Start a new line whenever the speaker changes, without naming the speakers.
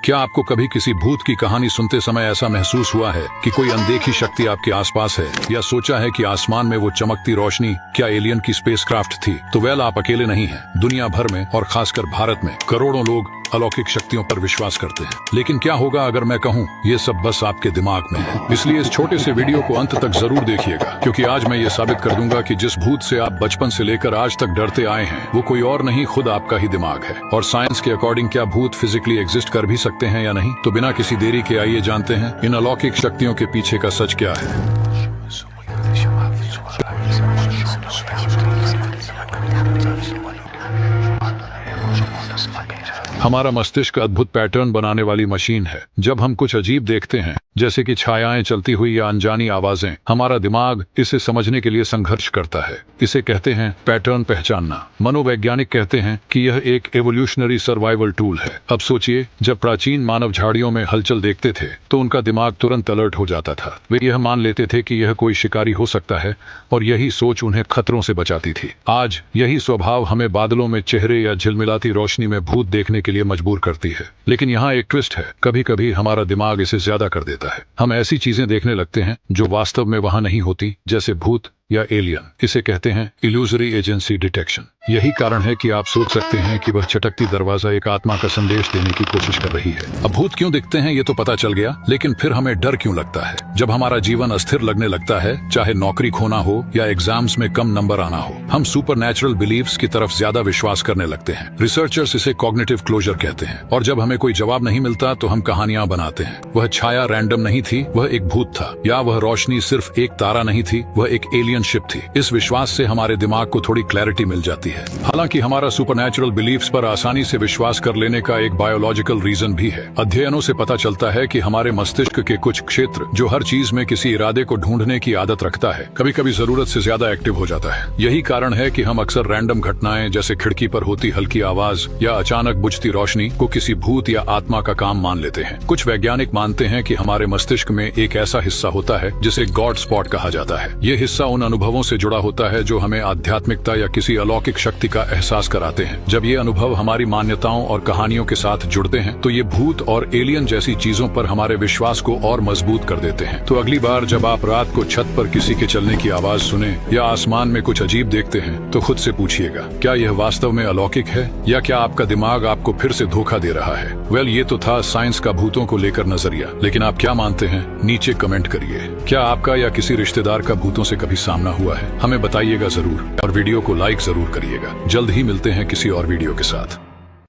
क्या आपको कभी किसी भूत की कहानी सुनते समय ऐसा महसूस हुआ है कि कोई अनदेखी शक्ति आपके आसपास है, या सोचा है कि आसमान में वो चमकती रोशनी क्या एलियन की स्पेसक्राफ्ट थी? तो वेल, आप अकेले नहीं हैं। दुनिया भर में और खासकर भारत में करोड़ों लोग अलौकिक शक्तियों पर विश्वास करते हैं। लेकिन क्या होगा अगर मैं कहूँ ये सब बस आपके दिमाग में है? इसलिए इस छोटे से वीडियो को अंत तक जरूर देखिएगा, क्योंकि आज मैं ये साबित कर दूंगा कि जिस भूत से आप बचपन से लेकर आज तक डरते आए हैं वो कोई और नहीं, खुद आपका ही दिमाग है। और साइंस के अकॉर्डिंग क्या भूत फिजिकली एग्जिस्ट कर भी सकते हैं या नहीं? तो बिना किसी देरी के आइए जानते हैं इन अलौकिक शक्तियों के पीछे का सच क्या है। हमारा मस्तिष्क अद्भुत पैटर्न बनाने वाली मशीन है। जब हम कुछ अजीब देखते हैं, जैसे कि छायाएं चलती हुई या अनजानी आवाजें, हमारा दिमाग इसे समझने के लिए संघर्ष करता है। इसे कहते हैं पैटर्न पहचानना। मनोवैज्ञानिक कहते हैं कि यह एक एवोल्यूशनरी सर्वाइवल टूल है। अब सोचिए, जब प्राचीन मानव झाड़ियों में हलचल देखते थे तो उनका दिमाग तुरंत अलर्ट हो जाता था। वे यह मान लेते थे कि यह कोई शिकारी हो सकता है और यही सोच उन्हें खतरों से बचाती थी। आज यही स्वभाव हमें बादलों में चेहरे या झिलमिलाती रोशनी में भूत देखने के लिए मजबूर करती है। लेकिन यहाँ एक ट्विस्ट है, कभी कभी हमारा दिमाग इसे ज्यादा कर देता है। हम ऐसी चीजें देखने लगते हैं जो वास्तव में वहां नहीं होती, जैसे भूत या एलियन। इसे कहते हैं इल्यूजरी एजेंसी डिटेक्शन। यही कारण है कि आप सोच सकते हैं कि वह चटकती दरवाजा एक आत्मा का संदेश देने की कोशिश कर रही है। अब भूत क्यों दिखते हैं ये तो पता चल गया, लेकिन फिर हमें डर क्यों लगता है? जब हमारा जीवन अस्थिर लगने लगता है, चाहे नौकरी खोना हो या एग्जाम्स में कम नंबर आना हो, हम सुपरनैचुरल बिलीव्स की तरफ ज्यादा विश्वास करने लगते हैं। रिसर्चर्स इसे कॉग्निटिव क्लोजर कहते हैं। और जब हमें कोई जवाब नहीं मिलता तो हम कहानियां बनाते हैं। वह छाया रैंडम नहीं थी, वह एक भूत था, या वह रोशनी सिर्फ एक तारा नहीं थी, वह एक एलियन शिप थी। इस विश्वास से हमारे दिमाग को थोड़ी क्लैरिटी मिल जाती है। हालांकि हमारा सुपरनैचुरल बिलीफ्स पर आसानी से विश्वास कर लेने का एक बायोलॉजिकल रीजन भी है। अध्ययनों से पता चलता है कि हमारे मस्तिष्क के कुछ क्षेत्र जो हर चीज में किसी इरादे को ढूंढने की आदत रखता है, कभी कभी जरूरत से ज्यादा एक्टिव हो जाता है। यही कारण है कि हम अक्सर रैंडम घटनाएं, जैसे खिड़की पर होती हल्की आवाज या अचानक बुझती रोशनी, को किसी भूत या आत्मा का काम मान लेते हैं। कुछ वैज्ञानिक मानते हैं कि हमारे मस्तिष्क में एक ऐसा हिस्सा होता है जिसे गॉड स्पॉट कहा जाता है। ये हिस्सा उन अनुभवों से जुड़ा होता है जो हमें आध्यात्मिकता या किसी अलौकिक शक्ति का एहसास कराते हैं। जब ये अनुभव हमारी मान्यताओं और कहानियों के साथ जुड़ते हैं तो ये भूत और एलियन जैसी चीजों पर हमारे विश्वास को और मजबूत कर देते हैं। तो अगली बार जब आप रात को छत पर किसी के चलने की आवाज सुने या आसमान में कुछ अजीब देखते हैं तो खुद से पूछिएगा, क्या यह वास्तव में अलौकिक है या क्या आपका दिमाग आपको फिर से धोखा दे रहा है? वेल, ये तो था साइंस का भूतों को लेकर नजरिया। लेकिन आप क्या मानते हैं? नीचे कमेंट करिए। क्या आपका या किसी रिश्तेदार का भूतों से कभी सामना हुआ है? हमें बताइएगा जरूर, और वीडियो को लाइक जरूर करिएगा। जल्द ही मिलते हैं किसी और वीडियो के साथ।